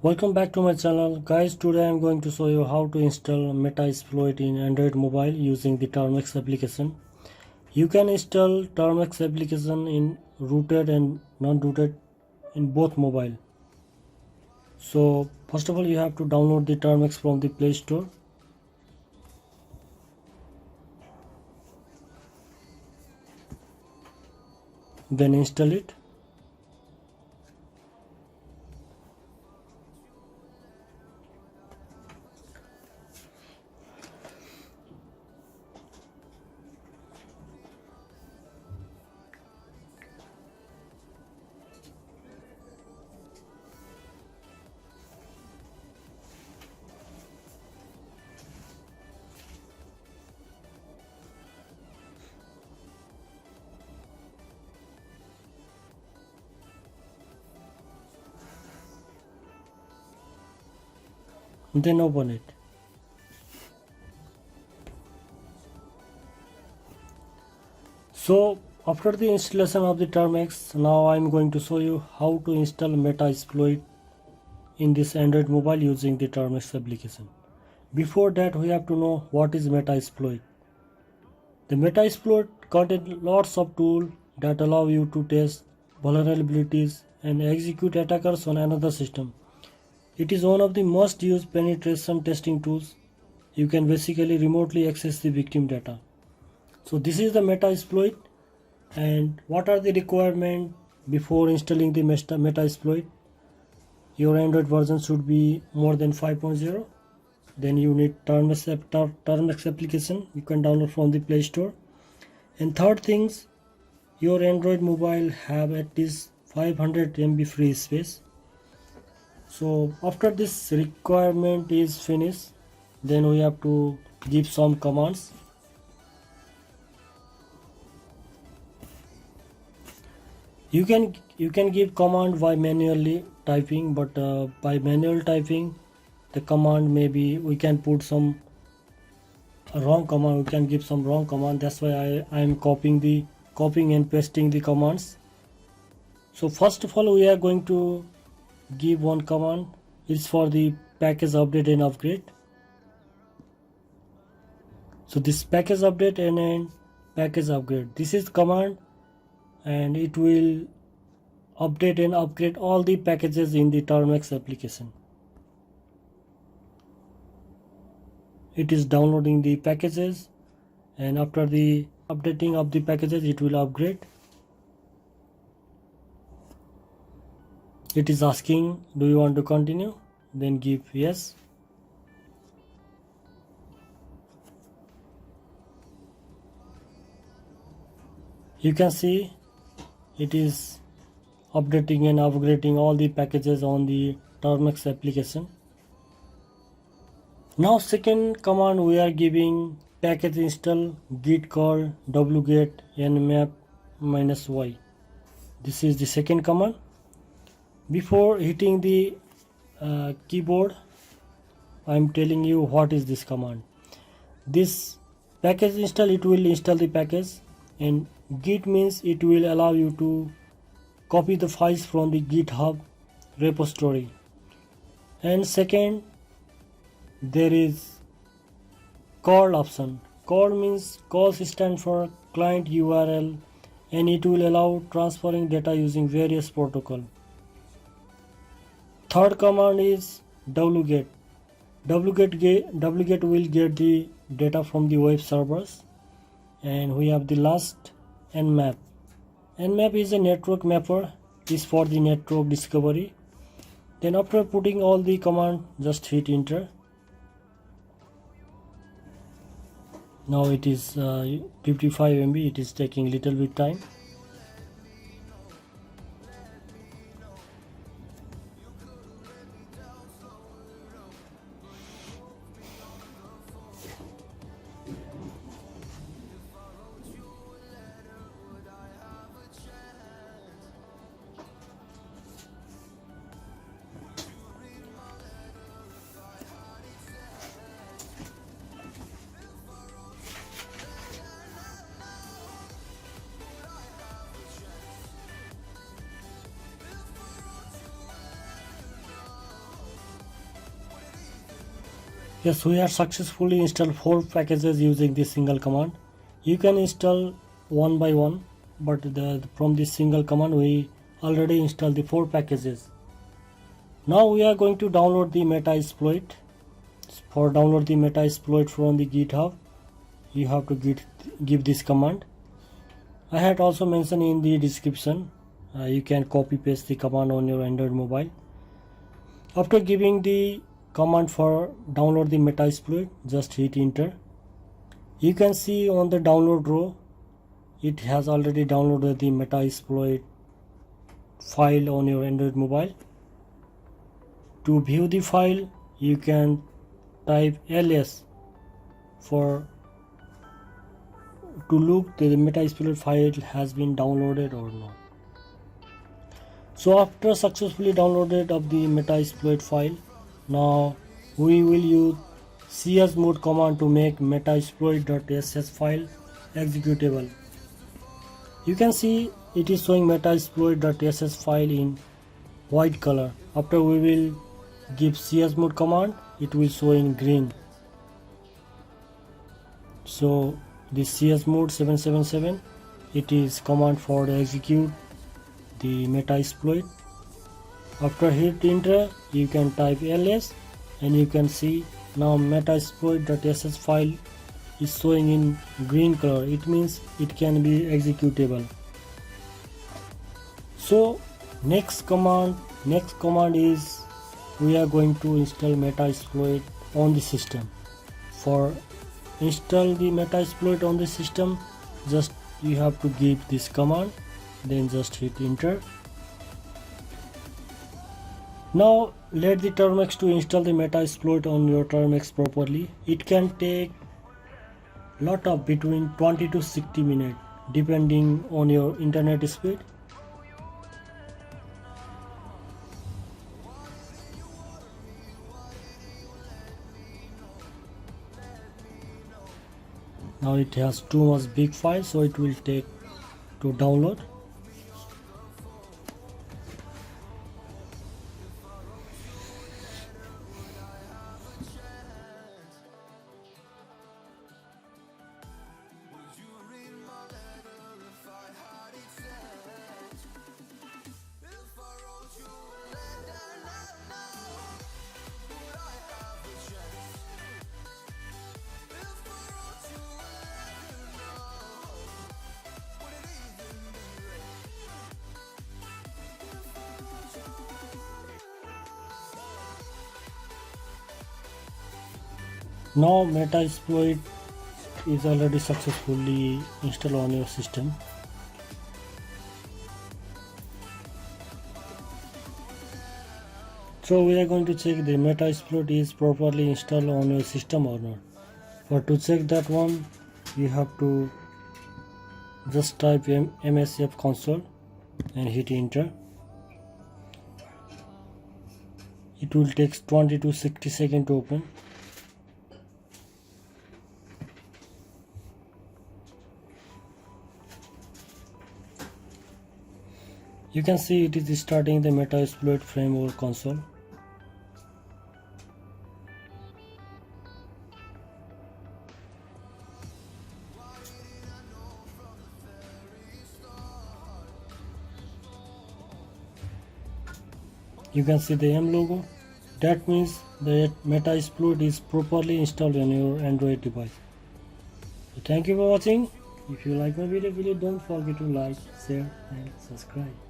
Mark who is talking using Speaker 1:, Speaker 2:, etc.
Speaker 1: Welcome back to my channel. Guys, today I am going to show you how to install Metasploit in Android mobile using the Termux application. You can install Termux application in rooted and non-rooted in both mobile. So first of all, you have to download the Termux from the Play Store. Then install it. Then open it. So after the installation of the Termux, now I am going to show you how to install Metasploit in this Android mobile using the Termux application. Before that, we have to know what is Metasploit. The Metasploit contains lots of tools that allow you to test vulnerabilities and execute attackers on another system. It is one of the most used penetration testing tools. You can basically remotely access the victim data. So this is the Metasploit, and what are the requirements before installing the Metasploit? Your Android version should be more than 5.0. Then you need Termux application. You can download from the Play Store. And third things, your Android mobile have at least 500 MB free space. So after this requirement is finished, then we have to give some commands. You can give command by manually typing, but by manual typing the command, maybe we can put some wrong command, we can give some wrong command. That's why I am copying and pasting the commands. So first of all, we are going to give one command. It's for the package update and upgrade. So this package update and package upgrade, this is command, and it will update and upgrade all the packages in the Termux application. It is downloading the packages, and after the updating of the packages, it will upgrade. It is asking, do you want to continue? Then give yes. You can see it is updating and upgrading all the packages on the Termux application. Now second command, we are giving package install git call wget nmap -y. This is the second command. Before hitting the keyboard, I am telling you what is this command. This package install, it will install the package, and git means it will allow you to copy the files from the GitHub repository. And second, there is call option. Call means calls stand for client URL, and it will allow transferring data using various protocol. Third command is wget. Wget will get the data from the web servers. And we have the last, nmap. Nmap is a network mapper, is for the network discovery. Then after putting all the command, just hit enter. Now it is 55 MB. It is taking little bit time. Yes, we have successfully installed 4 packages using this single command. You can install one by one, but from this single command we already installed the 4 packages. Now we are going to download the Metasploit. For download the Metasploit from the GitHub, you have to give this command. I had also mentioned in the description. You can copy paste the command on your Android mobile. After giving the command for download the Metasploit, just hit enter. You can see on the download row it has already downloaded the Metasploit file on your Android mobile. To view the file, you can type ls to look the Metasploit file has been downloaded or not. So after successfully downloaded of the Metasploit file, now we will use chmod command to make metasploit.sh file executable. You can see it is showing metasploit.sh file in white color. After we will give chmod command, it will show in green. So this chmod 777, it is command for execute the Metasploit. After hit enter, you can type ls and you can see now metasploit.sh file is showing in green color. It means it can be executable. So next command is we are going to install Metasploit on the system. For install the Metasploit on the system, just you have to give this command, then just hit enter. Now let the Termux to install the Metasploit on your Termux properly. It can take lot of between 20 to 60 minutes depending on your internet speed. Now it has too much big file, so it will take to download. Now Metasploit is already successfully installed on your system. So we are going to check the Metasploit is properly installed on your system or not. For to check that one, you have to just type msf console and hit enter. It will take 20 to 60 seconds to open. You can see it is starting the Metasploit framework console. You can see the M logo. That means the Metasploit is properly installed on your Android device. So thank you for watching. If you like my video, don't forget to like, share and subscribe.